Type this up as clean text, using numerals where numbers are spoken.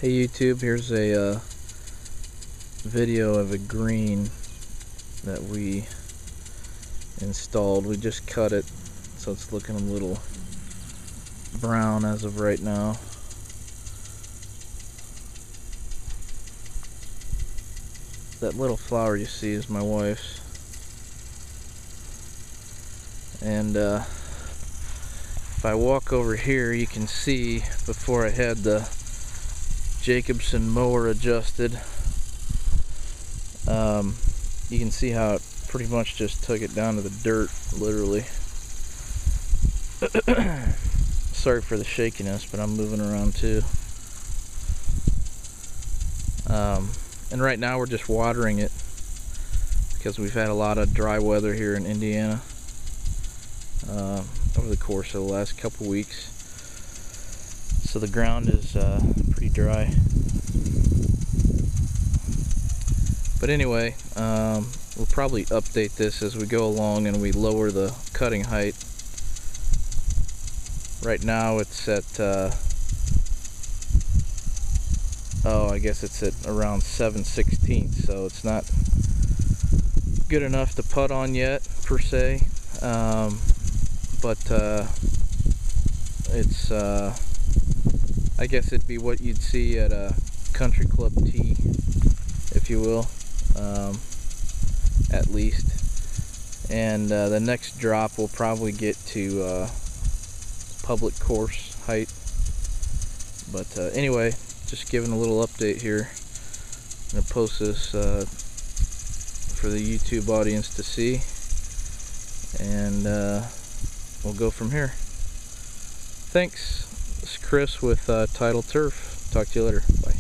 Hey YouTube, here's a video of a green that we installed. We just cut it, so it's looking a little brown as of right now. That little flower you see is my wife's. And if I walk over here, you can see before I had the Jacobson mower adjusted, you can see how it pretty much just took it down to the dirt, literally. Sorry for the shakiness, but I'm moving around too. And right now we're just watering it because we've had a lot of dry weather here in Indiana over the course of the last couple weeks. So the ground is pretty dry. But anyway, we'll probably update this as we go along and we lower the cutting height. Right now it's at, I guess it's at around 7/16, so it's not good enough to putt on yet, per se. But it's, I guess it'd be what you'd see at a country club tee, if you will, at least. And the next drop will probably get to public course height. But anyway, just giving a little update here. I'm going to post this for the YouTube audience to see, and we'll go from here. Thanks. This is Chris with Tidal Turf. Talk to you later. Bye.